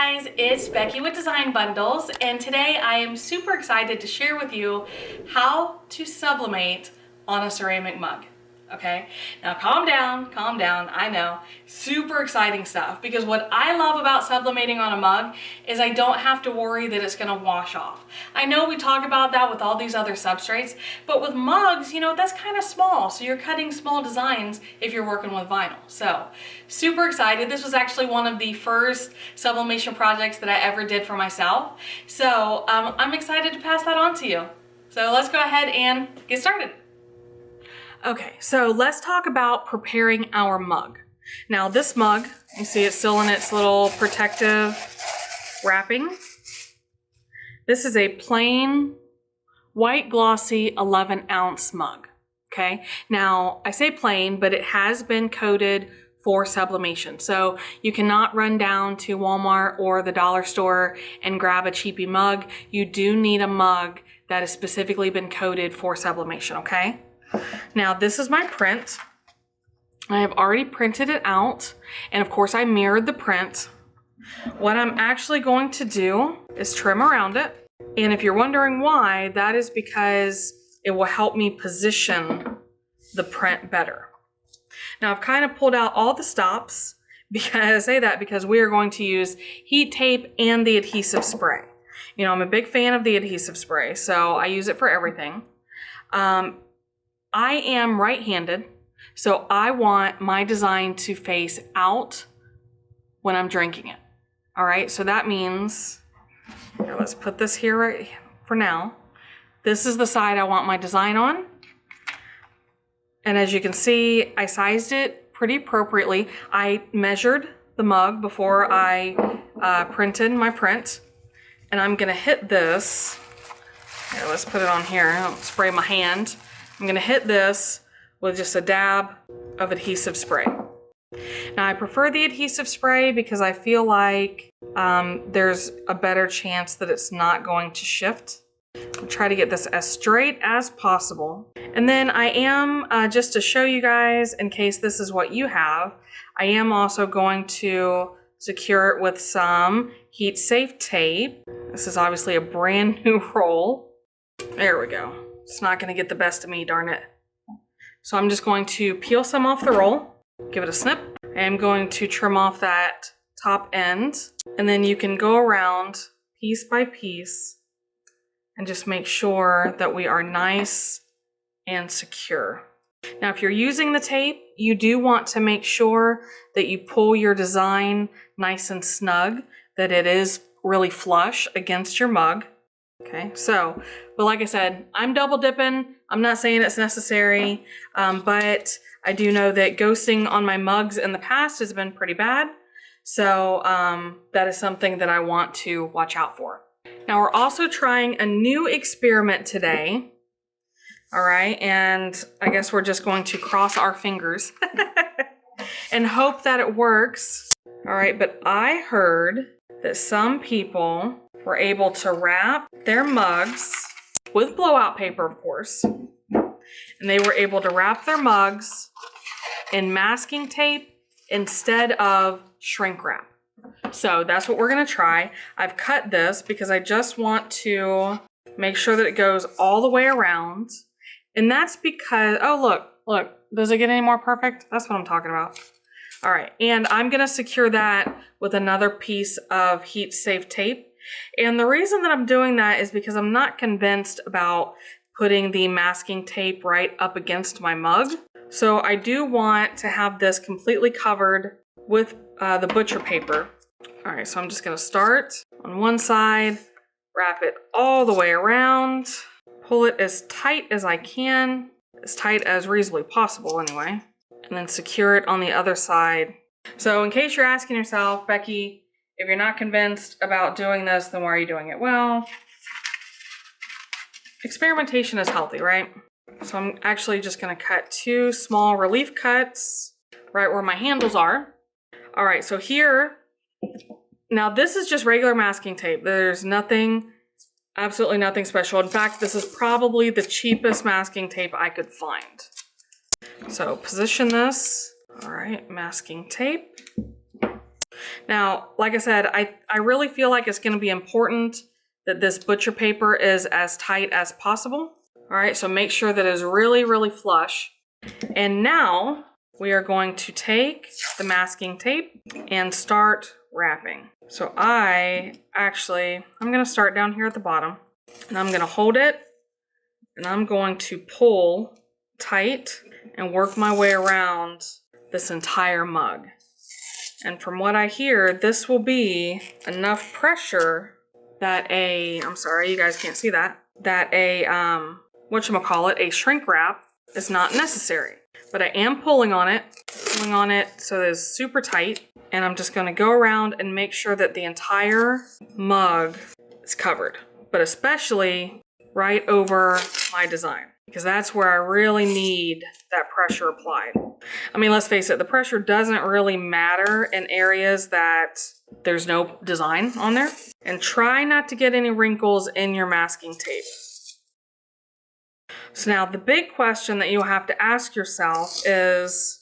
guys, it's Becky with Design Bundles, and today I am super excited to share with you how to sublimate on a ceramic mug. Okay, now calm down, I know, super exciting stuff, because what I love about sublimating on a mug is I don't have to worry that it's gonna wash off. I know we talk about that with all these other substrates, but with mugs, you know, that's kind of small, so you're cutting small designs if you're working with vinyl. So, super excited. This was actually one of the first sublimation projects that I ever did for myself, so I'm excited to pass that on to you. So let's go ahead and get started. Okay, so let's talk about preparing our mug. Now this mug, you see it's still in its little protective wrapping. This is a plain white glossy 11-ounce mug, okay? Now I say plain, but it has been coated for sublimation. So you cannot run down to Walmart or the dollar store and grab a cheapy mug. You do need a mug that has specifically been coated for sublimation, okay? Now this is my print. I have already printed it out, and of course I mirrored the print. What I'm actually going to do is trim around it, and if you're wondering why, that is because it will help me position the print better. Now I've kind of pulled out all the stops, because I say that because we are going to use heat tape and the adhesive spray. You know, I'm a big fan of the adhesive spray, so I use it for everything. I am right-handed, so I want my design to face out when I'm drinking it. All right, so that means, here, let's put this here right for now. This is the side I want my design on. And as you can see, I sized it pretty appropriately. I measured the mug before I printed my print. And I'm gonna hit this. Here, let's put it on here. I'll spray my hand. I'm gonna hit this with just a dab of adhesive spray. Now I prefer the adhesive spray because I feel like there's a better chance that it's not going to shift. I'll try to get this as straight as possible. And then I am, just to show you guys, in case this is what you have, I am also going to secure it with some heat safe tape. This is obviously a brand new roll. There we go. It's not going to get the best of me, darn it. So I'm just going to peel some off the roll, give it a snip. I am going to trim off that top end, and then you can go around piece by piece and just make sure that we are nice and secure. Now, if you're using the tape, you do want to make sure that you pull your design nice and snug, that it is really flush against your mug. Okay, so, but like I said, I'm double dipping. I'm not saying it's necessary, but I do know that ghosting on my mugs in the past has been pretty bad. So that is something that I want to watch out for. Now we're also trying a new experiment today. All right, and I guess we're just going to cross our fingers and hope that it works. All right, but I heard that some people were able to wrap their mugs with blowout paper, of course, and they were able to wrap their mugs in masking tape instead of shrink wrap. So that's what we're gonna try. I've cut this because I just want to make sure that it goes all the way around. And that's because, oh, look, does it get any more perfect? That's what I'm talking about. All right, and I'm gonna secure that with another piece of heat safe tape. And the reason that I'm doing that is because I'm not convinced about putting the masking tape right up against my mug. So I do want to have this completely covered with the butcher paper. All right, so I'm just gonna start on one side, wrap it all the way around, pull it as tight as I can, as tight as reasonably possible anyway, and then secure it on the other side. So in case you're asking yourself, Becky, if you're not convinced about doing this, then why are you doing it? Well, experimentation is healthy, right? So I'm actually just gonna cut 2 small relief cuts right where my handles are. All right, so here, now this is just regular masking tape. There's nothing, absolutely nothing special. In fact, this is probably the cheapest masking tape I could find. So position this, all right, masking tape. Now, like I said, I really feel like it's gonna be important that this butcher paper is as tight as possible. All right, so make sure that it's really, really flush. And now we are going to take the masking tape and start wrapping. So I'm gonna start down here at the bottom, and I'm gonna hold it, and I'm going to pull tight and work my way around this entire mug. And from what I hear, this will be enough pressure that I'm sorry, you guys can't see that, a shrink wrap is not necessary. But I am pulling on it so that it's super tight. And I'm just gonna go around and make sure that the entire mug is covered, but especially right over my design, because that's where I really need that pressure applied. I mean, let's face it, the pressure doesn't really matter in areas that there's no design on there. And try not to get any wrinkles in your masking tape. So now the big question that you'll have to ask yourself is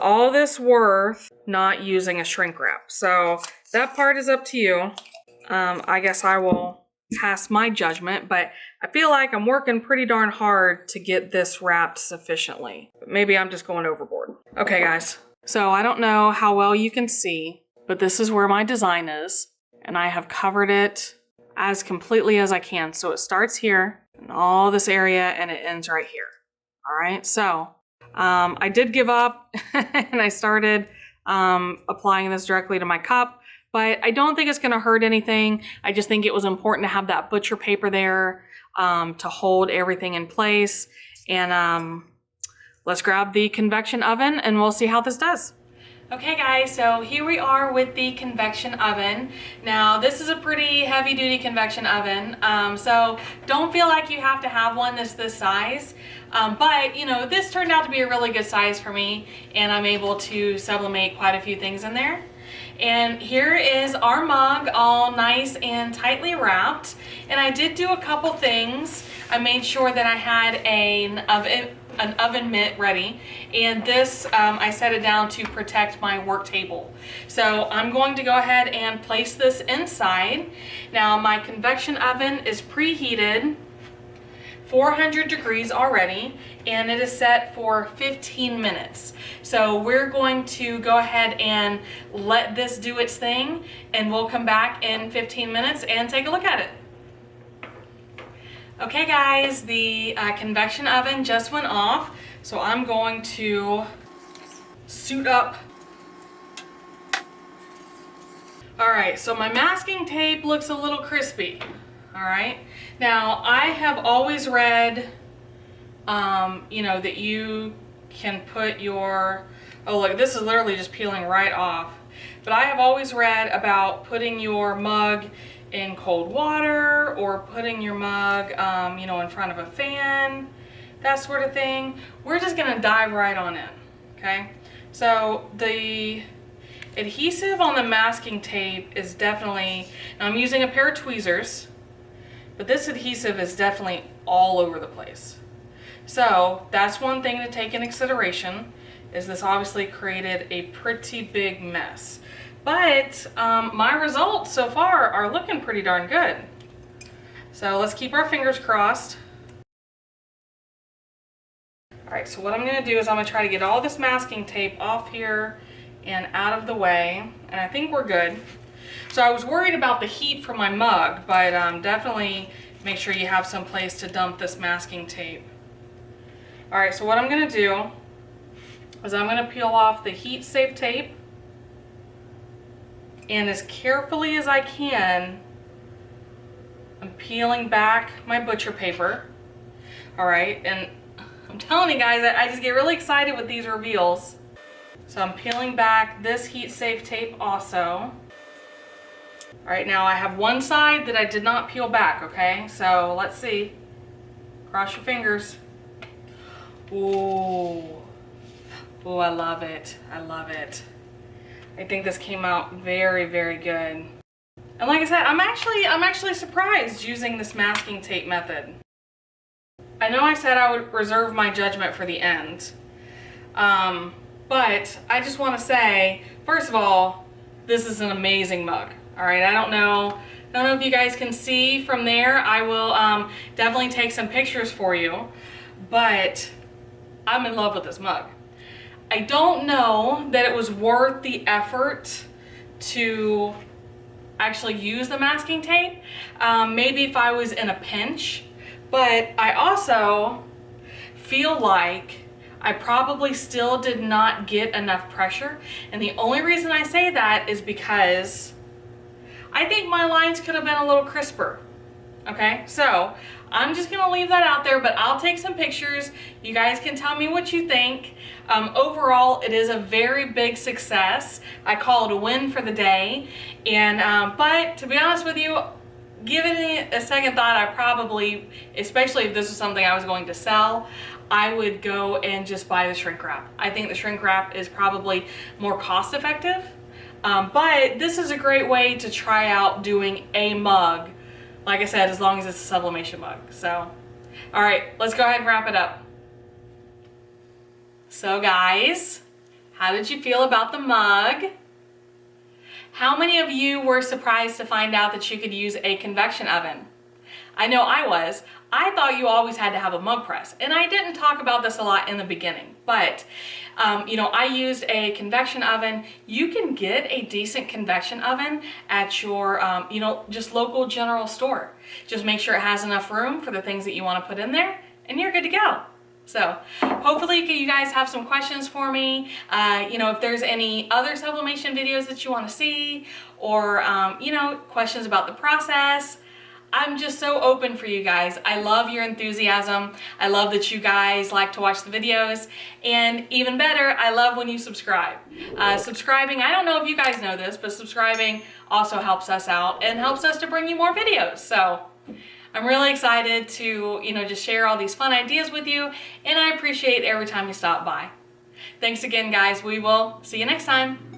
all this worth not using a shrink wrap? So that part is up to you. I guess I will pass my judgment, but I feel like I'm working pretty darn hard to get this wrapped sufficiently. Maybe I'm just going overboard. Okay, guys. So I don't know how well you can see, but this is where my design is, and I have covered it as completely as I can. So it starts here in all this area and it ends right here. All right, so I did give up and I started applying this directly to my cup, but I don't think it's gonna hurt anything. I just think it was important to have that butcher paper there to hold everything in place. And let's grab the convection oven and we'll see how this does. Okay guys, so here we are with the convection oven. Now this is a pretty heavy duty convection oven, so don't feel like you have to have one that's this size. But you know, this turned out to be a really good size for me, and I'm able to sublimate quite a few things in there. And here is our mug, all nice and tightly wrapped. And I did do a couple things. I made sure that I had an oven mitt ready, and this I set it down to protect my work table. So I'm going to go ahead and place this inside. Now my convection oven is preheated 400 degrees already, and it is set for 15 minutes. So we're going to go ahead and let this do its thing, and we'll come back in 15 minutes and take a look at it. Okay guys, the convection oven just went off, so I'm going to suit up. All right, so my masking tape looks a little crispy. All right, now I have always read, you know, that you can put your, oh look, this is literally just peeling right off. But I have always read about putting your mug in cold water, or putting your mug, you know, in front of a fan, that sort of thing. We're just gonna dive right on in, okay? So the adhesive on the masking tape is definitely, now I'm using a pair of tweezers, but this adhesive is definitely all over the place. So that's one thing to take into consideration, is this obviously created a pretty big mess. But my results so far are looking pretty darn good. So let's keep our fingers crossed. All right, so what I'm gonna do is I'm gonna try to get all this masking tape off here and out of the way, and I think we're good. So I was worried about the heat from my mug, but definitely make sure you have some place to dump this masking tape. All right, so what I'm gonna do is I'm gonna peel off the heat safe tape, and as carefully as I can, I'm peeling back my butcher paper. All right, and I'm telling you guys, I just get really excited with these reveals. So I'm peeling back this heat safe tape also. All right, now I have one side that I did not peel back, okay? So let's see. Cross your fingers. Ooh. Ooh, I love it. I love it. I think this came out very, very good. And like I said, I'm actually surprised using this masking tape method. I know I said I would reserve my judgment for the end, but I just want to say, first of all, This is an amazing mug. All right, I don't know if you guys can see from there. I will definitely take some pictures for you, but I'm in love with this mug. I don't know that it was worth the effort to actually use the masking tape. Maybe if I was in a pinch, but I also feel like I probably still did not get enough pressure. And the only reason I say that is because I think my lines could have been a little crisper. Okay, so I'm just gonna leave that out there, but I'll take some pictures. You guys can tell me what you think. Overall, it is a very big success. I call it a win for the day. And but to be honest with you, giving it a second thought, I probably, especially if this was something I was going to sell, I would go and just buy the shrink wrap. I think the shrink wrap is probably more cost effective. But this is a great way to try out doing a mug. Like I said, as long as it's a sublimation mug. So, all right, let's go ahead and wrap it up. So guys, how did you feel about the mug? How many of you were surprised to find out that you could use a convection oven? I know I was. I thought you always had to have a mug press, and I didn't talk about this a lot in the beginning, but you know, I used a convection oven. You can get a decent convection oven at your, you know, just local general store. Just make sure it has enough room for the things that you want to put in there, and you're good to go. So hopefully you guys have some questions for me. You know, if there's any other sublimation videos that you want to see, or you know, questions about the process, I'm just so open for you guys. I love your enthusiasm. I love that you guys like to watch the videos. And even better, I love when you subscribe. Subscribing, I don't know if you guys know this, but subscribing also helps us out and helps us to bring you more videos. So I'm really excited to, you know, just share all these fun ideas with you. And I appreciate every time you stop by. Thanks again, guys. We will see you next time.